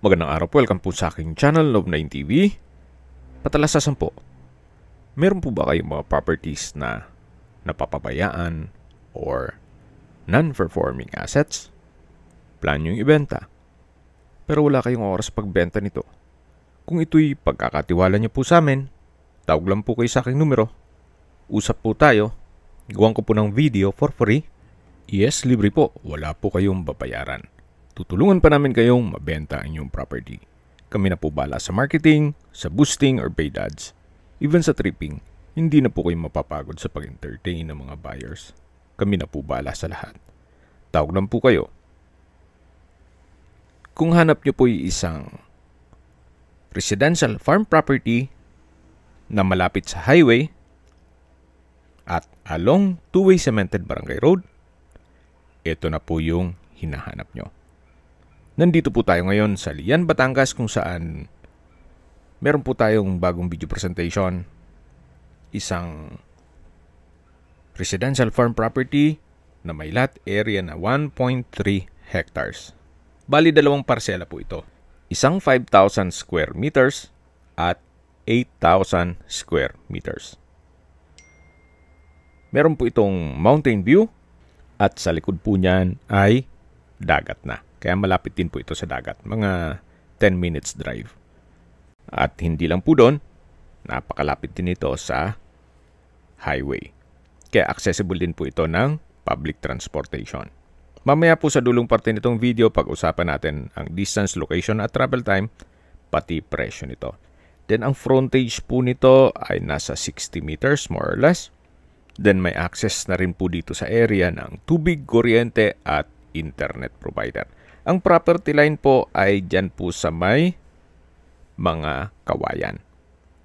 Magandang araw po, welcome po sa aking channel, Love9 TV. Patalasasan po, meron po ba kayong mga properties na napapabayaan or non-performing assets? Plan nyo yung ibenta, pero wala kayong oras pagbenta nito. Kung ito'y pagkakatiwala nyo po sa amin, tawag lang po kayo sa aking numero. Usap po tayo, gawan ko po ng video for free. Yes, libre po, wala po kayong babayaran. Tutulungan pa namin kayong mabenta ang inyong property. Kami na po bala sa marketing, sa boosting or paid ads. Even sa tripping, hindi na po kayo mapapagod sa pag-entertain ng mga buyers. Kami na po bala sa lahat. Tawag lang po kayo. Kung hanap nyo po yung isang residential farm property na malapit sa highway at along two-way cemented barangay road, ito na po yung hinahanap nyo. Nandito po tayo ngayon sa Lian, Batangas kung saan meron po tayong bagong video presentation. Isang residential farm property na may lot area na 1.3 hectares. Bali, dalawang parsela po ito. Isang 5,000 square meters at 8,000 square meters. Meron po itong mountain view at sa likod po niyan ay dagat na. Kaya malapit din po ito sa dagat, mga 10 minutes drive. At hindi lang po doon, napakalapit din ito sa highway. Kaya accessible din po ito ng public transportation. Mamaya po sa dulong parte nitong video, pag-usapan natin ang distance, location at travel time, pati presyo nito. Then ang frontage po nito ay nasa 60 meters more or less. Then may access na rin po dito sa area ng tubig, kuryente at internet provider. Ang property line po ay dyan po sa may mga kawayan.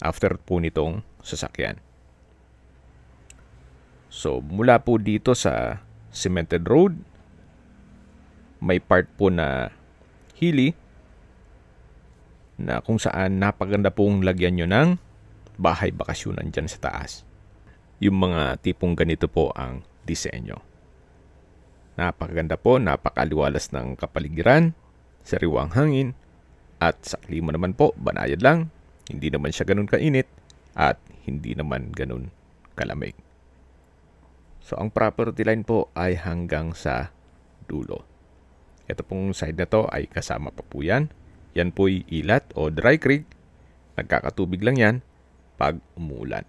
After po nitong sasakyan. So, mula po dito sa cemented road, may part po na hilly na kung saan napaganda pong lagyan nyo ng bahay bakasyonan dyan sa taas. Yung mga tipong ganito po ang disenyo. Napakaganda po, napakaliwalas ng kapaligiran, sariwang hangin, at sa klima naman po, banayad lang, hindi naman siya ganun kainit, at hindi naman ganun kalamig. So, ang property line po ay hanggang sa dulo. Ito pong side na to ay kasama pa po yan. Yan po'y ilat o dry creek. Nagkakatubig lang yan pag umuulan.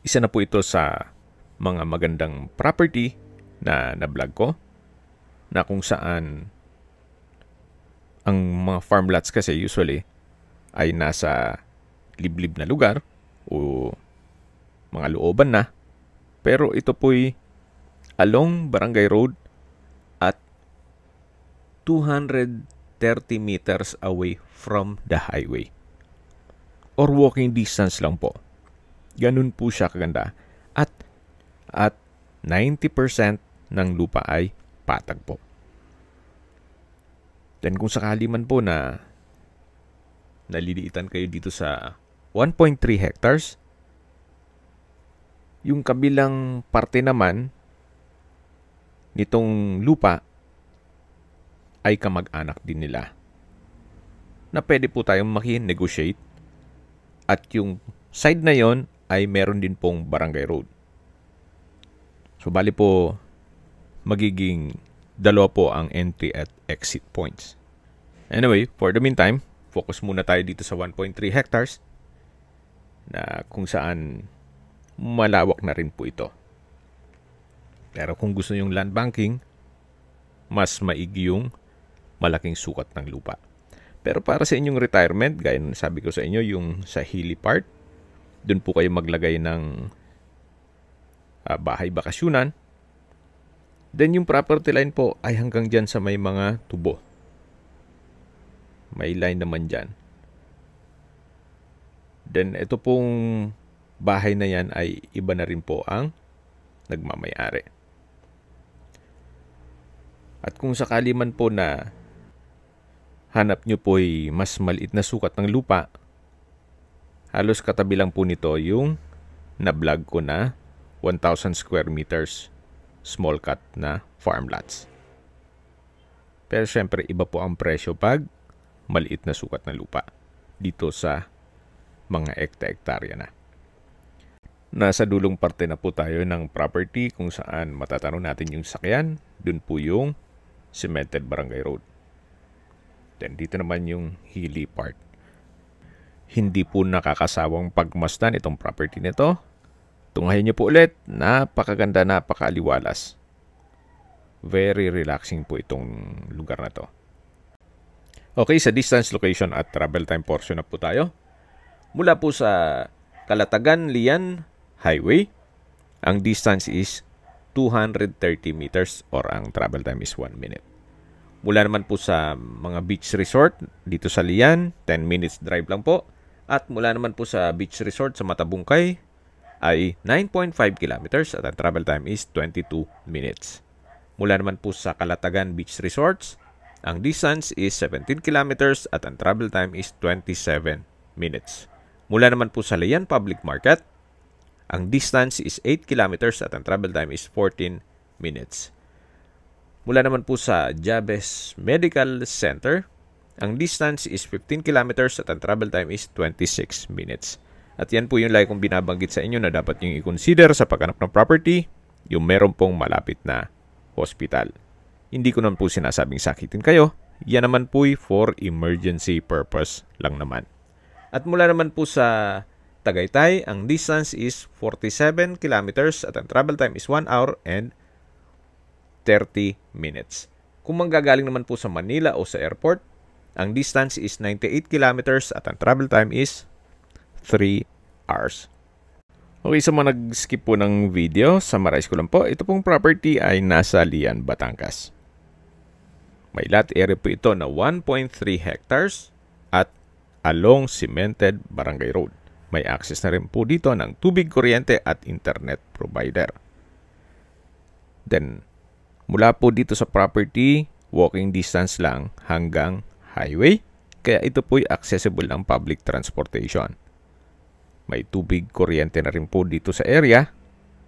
Isa na po ito sa mga magandang property na na-vlog ko, na kung saan ang mga farm lots kasi usually ay nasa liblib na lugar o mga looban na, pero ito po'y along Barangay Road at 230 meters away from the highway or walking distance lang po. Ganun po siya kaganda at 90% ng lupa ay patag po. Then kung sakali man po na naliliitan kayo dito sa 1.3 hectares, yung kabilang parte naman nitong lupa ay kamag-anak din nila na pwede po tayong maki-negotiate at yung side na yon ay meron din pong barangay road. So bali po magiging dalawa po ang entry at exit points. Anyway, for the meantime, focus muna tayo dito sa 1.3 hectares na kung saan malawak na rin po ito. Pero kung gusto yung land banking, mas maigi yung malaking sukat ng lupa. Pero para sa inyong retirement, gaya ng sabi ko sa inyo, yung sa hilly part, dun po kayo maglagay ng bahay bakasyunan. Then yung property line po ay hanggang dyan sa may mga tubo. May line naman dyan. Then ito pong bahay na yan ay iba na rin po ang nagmamayari. At kung sakali man po na hanap nyo po ay mas maliit na sukat ng lupa, halos katabi lang po nito yung na-vlog ko na 1,000 square meters small cut na farm lots. Pero syempre, iba po ang presyo pag maliit na sukat na lupa dito sa mga ekta-ektarya na. Nasa dulong parte na po tayo ng property kung saan matatanong natin yung sakyan. Dun po yung cemented barangay road. Then dito naman yung hilly part. Hindi po nakakasawang pagmasdan itong property nito. Tunghayin niyo po ulit, napakaganda, napakaaliwalas. Very relaxing po itong lugar na to. Okay, sa distance, location at travel time portion na po tayo. Mula po sa Calatagan-Lian Highway, ang distance is 230 meters or ang travel time is 1 minute. Mula naman po sa mga beach resort dito sa Lian, 10 minutes drive lang po. At mula naman po sa beach resort sa Matabungkay ay 9.5 kilometers at ang travel time is 22 minutes. Mula naman po sa Calatagan Beach Resorts, ang distance is 17 kilometers at ang travel time is 27 minutes. Mula naman po sa Lian Public Market, ang distance is 8 kilometers at ang travel time is 14 minutes. Mula naman po sa Jabez Medical Center, ang distance is 15 kilometers at ang travel time is 26 minutes. At yan po yung lagi kong binabanggit sa inyo na dapat yung i-consider sa paghanap ng property, yung meron pong malapit na hospital. Hindi ko naman po sinasabing sakitin kayo. Yan naman po for emergency purpose lang naman. At mula naman po sa Tagaytay, ang distance is 47 kilometers at ang travel time is 1 hour and 30 minutes. Kung manggagaling naman po sa Manila o sa airport, ang distance is 98 kilometers at ang travel time is 3 hours. Okay, sa mga nag-skip po ng video, summarize ko lang po. Ito pong property ay nasa Lian, Batangas. May lot area po ito na 1.3 hectares at along cemented barangay road. May access na rin po dito ng tubig, kuryente at internet provider. Then, mula po dito sa property, walking distance lang hanggang highway. Kaya ito po'y accessible ng public transportation. May tubig, kuryente na rin po dito sa area,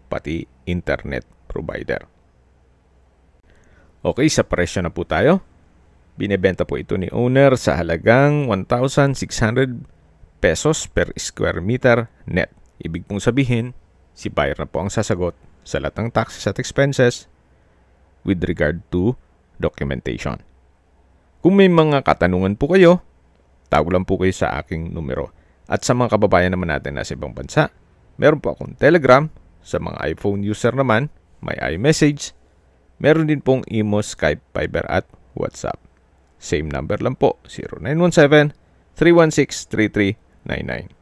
pati internet provider. Okay, sa presyo na po tayo. Binebenta po ito ni owner sa halagang 1,600 pesos per square meter net. Ibig pong sabihin, si buyer na po ang sasagot sa lahat ng taxes at expenses with regard to documentation. Kung may mga katanungan po kayo, tawag lang po kayo sa aking numero. At sa mga kababayan naman natin na sa ibang bansa, meron po akong Telegram. Sa mga iPhone user naman, may iMessage. Meron din pong Imo, Skype, Viber at WhatsApp. Same number lang po, 0917-316-3399.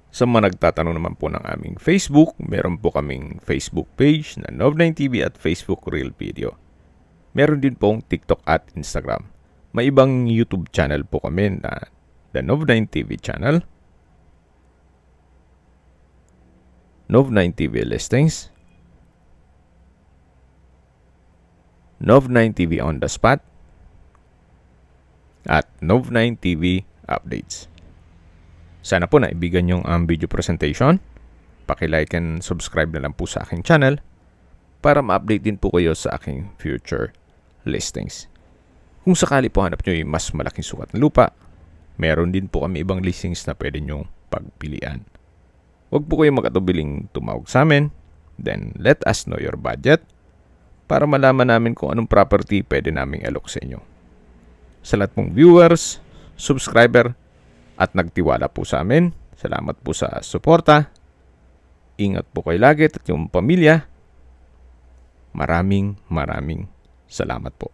Sa mga nagtatanong naman po ng aming Facebook, meron po kaming Facebook page na Nov9TV at Facebook Real Video. Meron din pong TikTok at Instagram. May ibang YouTube channel po kami na The Nov9TV channel, Nov9TV Listings, Nov9TV On The Spot, at Nov9TV Updates. Sana po naibigan yung video presentation. Paki-like and subscribe na lang po sa aking channel para ma-update din po kayo sa aking future listings. Kung sakali po hanap nyo yung mas malaking sukat na lupa, meron din po kami ibang listings na pwede nyong pagpilian. Huwag po kayong mag-atubiling tumawag sa amin. Then let us know your budget para malaman namin kung anong property pwede naming alok sa inyo. Sa lahat pong viewers, subscriber, at nagtiwala po sa amin, salamat po sa suporta. Ingat po kayo lagi at yung pamilya. Maraming salamat po.